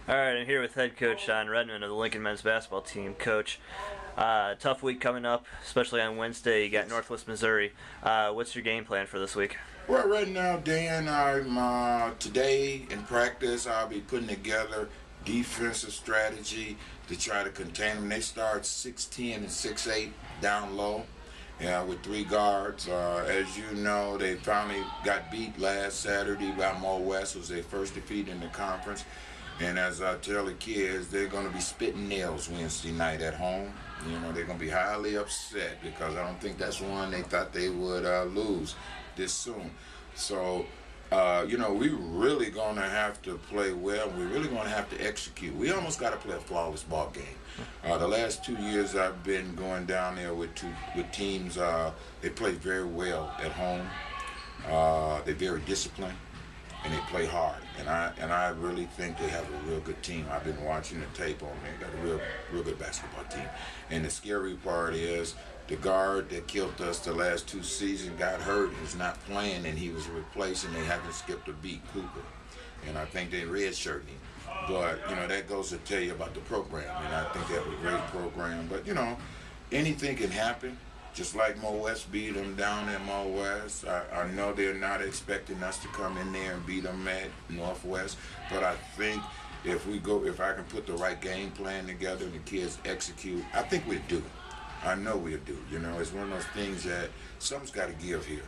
All right, I'm here with head coach John Redmond of the Lincoln men's basketball team. Coach, tough week coming up, especially on Wednesday. You got Northwest Missouri. What's your game plan for this week? Well, right now, Dan, today in practice, I'll be putting together defensive strategy to try to contain them. They start 6'10 and 6'8 down low. With three guards. As you know, they finally got beat last Saturday by Mo West. It was their first defeat in the conference. And as I tell the kids, they're going to be spitting nails Wednesday night at home. You know, they're going to be highly upset because I don't think that's one they thought they would lose this soon. So, we really going to have to play well. We're really going to have to execute. We almost got to play a flawless ball game. The last 2 years I've been going down there with teams. They play very well at home. They're very disciplined. And they play hard, and I really think they have a real good team. I've been watching the tape on them. They got a real good basketball team. And the scary part is the guard that killed us the last 2 seasons got hurt. He's not playing, and he was replaced, and they haven't skipped a beat, Cooper. And I think they redshirted him. But that goes to tell you about the program, and I think they have a great program. But anything can happen. Just like Mo West beat them down at Mo West, I know they're not expecting us to come in there and beat them at Northwest, but I think if I can put the right game plan together and the kids execute, I think we'll do it. I know we'll do it. It's one of those things that something's got to give here.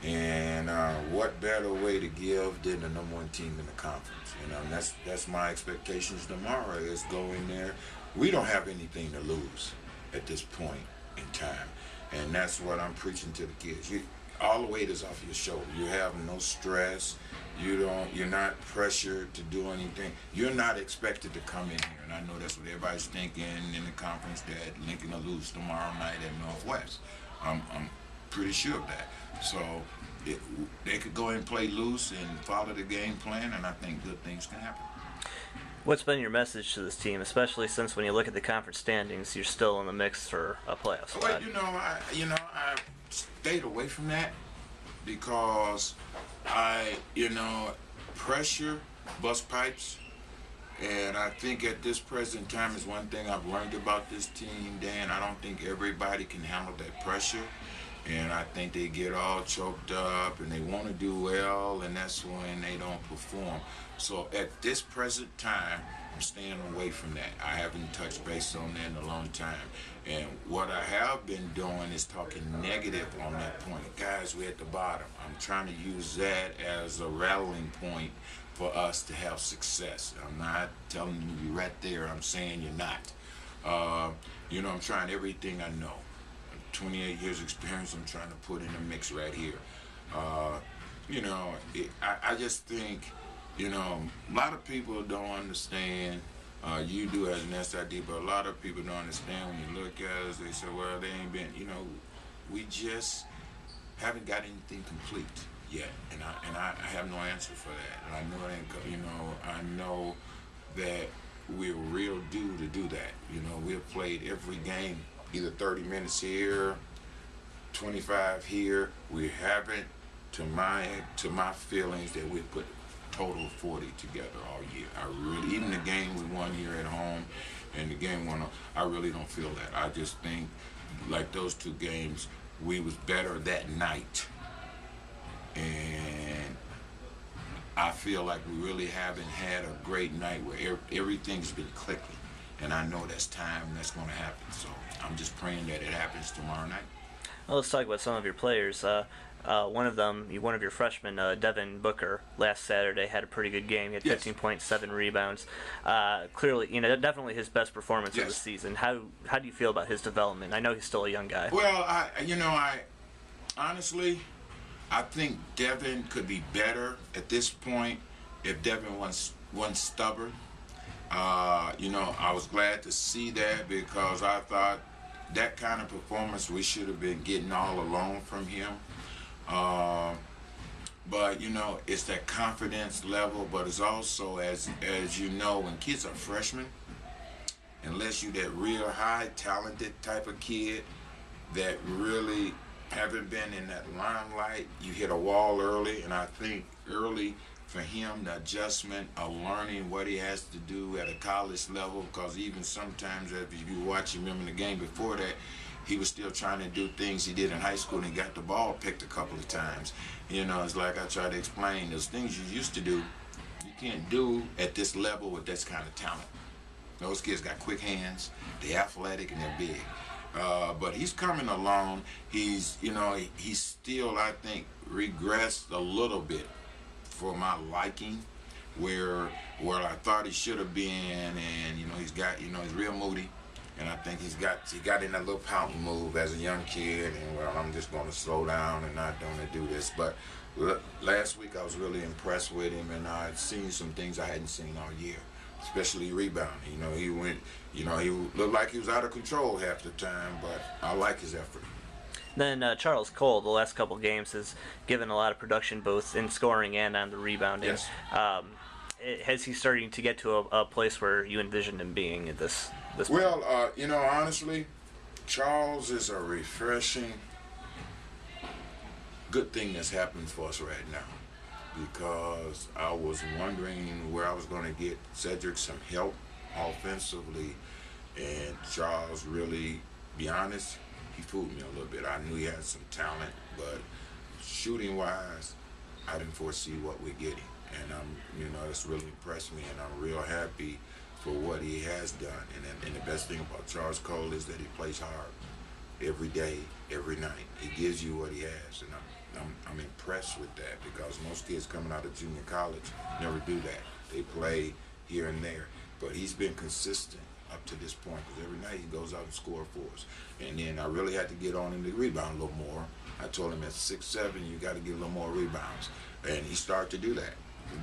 And what better way to give than the number 1 team in the conference? And that's my expectations tomorrow is go in there. We don't have anything to lose at this point in time. And that's what I'm preaching to the kids. All the weight is off your shoulder. You have no stress. You're not pressured to do anything. You're not expected to come in here. And I know that's what everybody's thinking in the conference, that Lincoln will lose tomorrow night at Northwest. I'm pretty sure of that. So they could go and play loose and follow the game plan, and I think good things can happen. What's been your message to this team, especially since when you look at the conference standings, you're still in the mix for a playoff spot? Well, I stayed away from that because pressure bust pipes, and I think at this present time is one thing I've learned about this team, Dan. I don't think everybody can handle that pressure, and I think they get all choked up and they want to do well, and that's when they don't perform. So at this present time, I'm staying away from that. I haven't touched base on that in a long time. And what I have been doing is talking negative on that point. Guys, we're at the bottom. I'm trying to use that as a rallying point for us to have success. I'm not telling you you're right there. I'm saying you're not. I'm trying everything I know. 28 years experience I'm trying to put in the mix right here. I just think, a lot of people don't understand. You do as an SID, but a lot of people don't understand when you look at us. They say, well, they ain't been, we just haven't got anything complete yet. And I have no answer for that. And I know it ain't, I know that we're real due to do that. We've played every game, either 30 minutes here, 25 here. We haven't, to my feelings, that we put total 40 together all year. Even the game we won here at home and the game won, I really don't feel that. I just think, like those 2 games, we was better that night. And I feel like we really haven't had a great night where everything's been clicking. And I know that's time and that's going to happen. So I'm just praying that it happens tomorrow night. Well, let's talk about some of your players. One of your freshmen, Devin Booker, last Saturday had a pretty good game. He had 15.7 rebounds. Clearly, definitely his best performance of the season. How do you feel about his development? I know he's still a young guy. Well, I honestly, I think Devin could be better at this point if Devin wasn't stubborn. I was glad to see that because I thought that kind of performance we should have been getting all along from him. But it's that confidence level, but it's also, as when kids are freshmen, unless you're that real high talented type of kid that really haven't been in that limelight, you hit a wall early. And I think early for him, the adjustment of learning what he has to do at a college level, because even sometimes if you watch him in the game before that, he was still trying to do things he did in high school, and he got the ball picked a couple of times. You know, it's like I try to explain, those things you used to do, you can't do at this level with this kind of talent. Those kids got quick hands, they're athletic, and they're big. But he's coming along. He's still, I think, regressed a little bit for my liking, where I thought he should have been, and he's real moody, and I think he got in that little pouting move as a young kid, and well, I'm just going to slow down and not going to do this. But last week I was really impressed with him, and I'd seen some things I hadn't seen all year, especially rebounding. He went, he looked like he was out of control half the time, but I like his effort. Then Charles Cole, the last couple games, has given a lot of production both in scoring and on the rebounding. Yes. Has he starting to get to a place where you envisioned him being at this point? Well, honestly, Charles is a refreshing, good thing that's happened for us right now, because I was wondering where I was going to get Cedric some help offensively, and Charles really, be honest, he fooled me a little bit. I knew he had some talent, but shooting-wise, I didn't foresee what we're getting. And it's really impressed me, and I'm real happy for what he has done. And the best thing about Charles Cole is that he plays hard every day, every night. He gives you what he has, and I'm impressed with that, because most kids coming out of junior college never do that. They play here and there, but he's been consistent up to this point, because every night he goes out and scores for us. And then I really had to get on him to rebound a little more. I told him at 6'7", you got to get a little more rebounds, and he started to do that.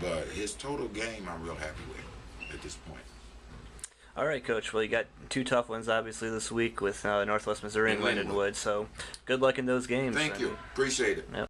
But his total game, I'm real happy with at this point. All right, Coach. Well, you got two tough ones, obviously, this week with Northwest Missouri and Lindenwood. So good luck in those games. Thank you. Appreciate it. Yep.